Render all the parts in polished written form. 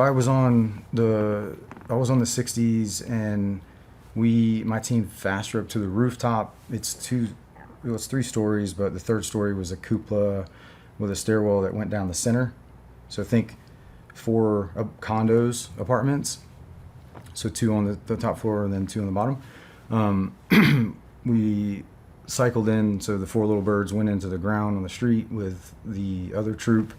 I was on the 60s, and my team fast rode up to the rooftop. It's 3 stories, but the third story was a cupola with a stairwell that went down the center. So think 4 condos, apartments. So 2 on the top floor and then 2 on the bottom. We cycled in, so the 4 little birds went into the ground on the street with the other troop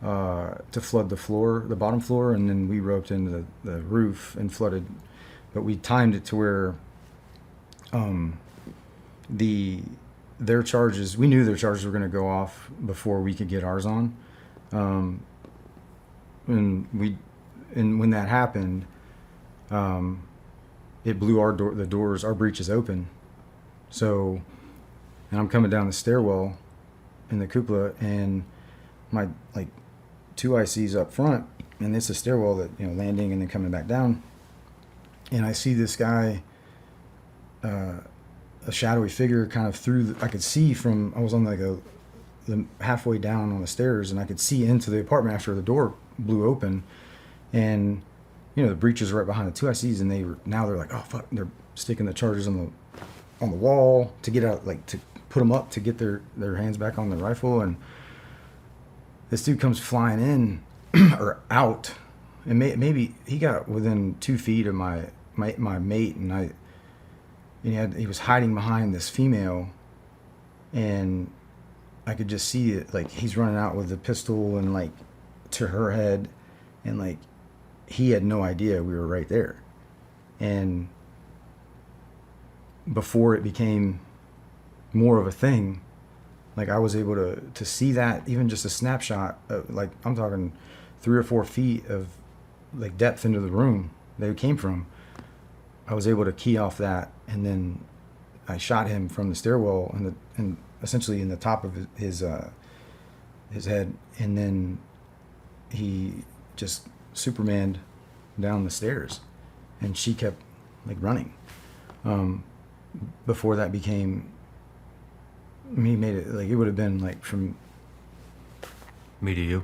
to flood the bottom floor, and then we roped into the roof and flooded. But we timed it to where their charges, we knew their charges were going to go off before we could get ours on. And when that happened, it blew our breaches open. So, and I'm coming down the stairwell in the cupola, and my 2 ICs up front, and it's a stairwell that, landing and then coming back down. And I see this guy, a shadowy figure, kind of I could see I was on the halfway down on the stairs, and I could see into the apartment after the door blew open, and the breaches were right behind the 2 ICs, and they're like, oh fuck, they're sticking the charges on the wall to get out, to put them up to get their hands back on the rifle. And this dude comes flying in or out, and maybe he got within 2 feet of my mate, and he was hiding behind this female, and I could just see it, he's running out with the pistol and to her head, and he had no idea we were right there. And before it became more of a thing, I was able to see that, even just a snapshot of, I'm talking 3 or 4 feet of depth into the room they came from. I was able to key off that, and then I shot him from the stairwell and essentially in the top of his head, and then he just Supermaned down the stairs, and she kept running. Before that became, he made it it would have been from me to you,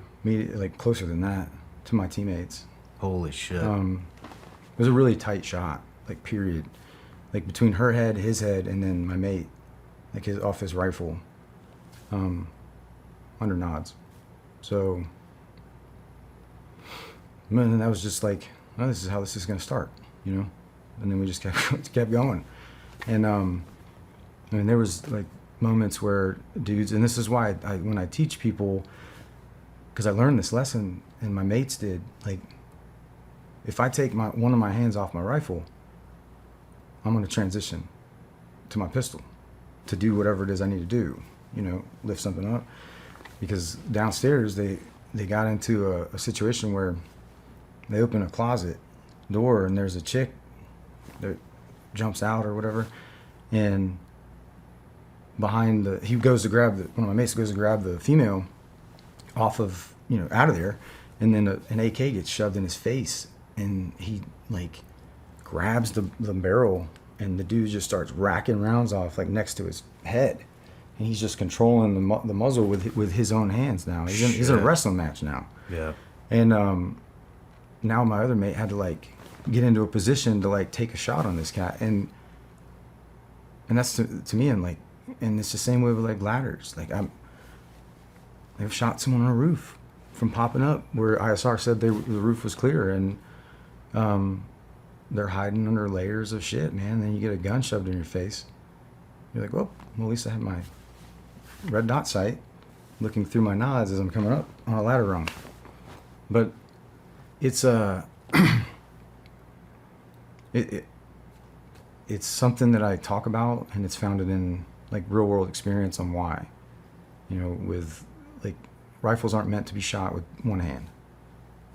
closer than that to my teammates. Holy shit. It was a really tight shot, period, between her head, his head, and then my mate, off his rifle, under nods. So, man, that was just oh, this is how this is gonna start, and then we just kept going. And there was moments where dudes, and this is why when I teach people, because I learned this lesson, and my mates did, if I take one of my hands off my rifle, I'm going to transition to my pistol to do whatever it is I need to do, lift something up. Because downstairs they got into a situation where they open a closet door, and there's a chick that jumps out or whatever, and behind one of my mates goes to grab the female off of, out of there, and then an AK gets shoved in his face, and he grabs the barrel, and the dude just starts racking rounds off next to his head, and he's just controlling the muzzle with his own hands now. He's in a wrestling match now. Yeah. And now my other mate had to get into a position to take a shot on this cat, and that's to me, and it's the same way with ladders. They've shot someone on a roof from popping up where ISR said the roof was clear, and they're hiding under layers of shit, man. Then you get a gun shoved in your face. You're well, at least I have my red dot sight looking through my nods as I'm coming up on a ladder rung. But it's it's something that I talk about, and it's founded in real world experience on why, with rifles aren't meant to be shot with one hand.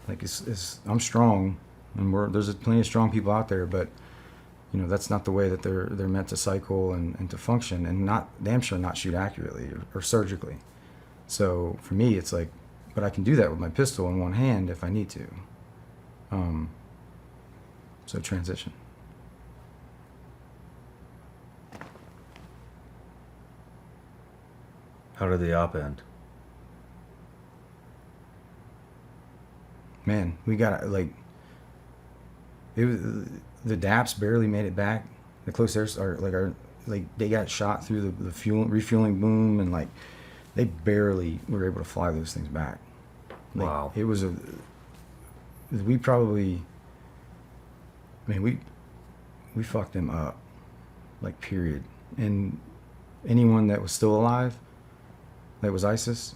I'm strong, and there's plenty of strong people out there, but that's not the way that they're meant to cycle and to function, and damn sure not shoot accurately or surgically. So for me, it's but I can do that with my pistol in one hand if I need to. So transition. How did the op end? man, we got like it was the DAPs barely made it back. The close airs are like they got shot through the fuel refueling boom, and like they barely were able to fly those things back. Like, Wow. it was we probably, I mean, we fucked them up, like, period. And anyone that was still alive, that was ISIS,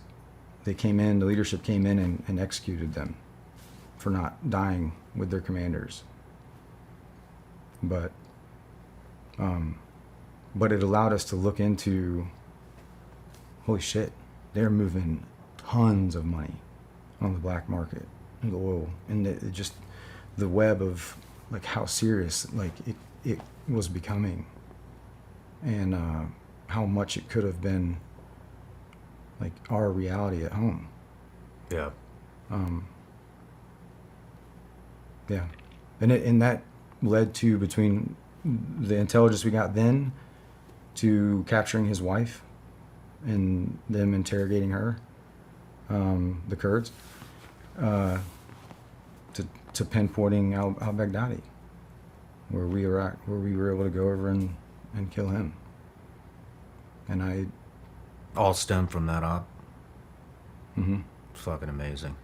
they came in, the leadership came in and executed them for not dying with their commanders. But it allowed us to look into, holy shit, they're moving tons of money on the black market, the oil, and just the web of like how serious like it was becoming, and how much it could have been like our reality at home. Yeah. Yeah, and that led to, between the intelligence we got then to capturing his wife and them interrogating her, the Kurds, to pinpointing al-Baghdadi, where we were able to go over and kill him. And All stemmed from that op. mhm. It's fucking amazing.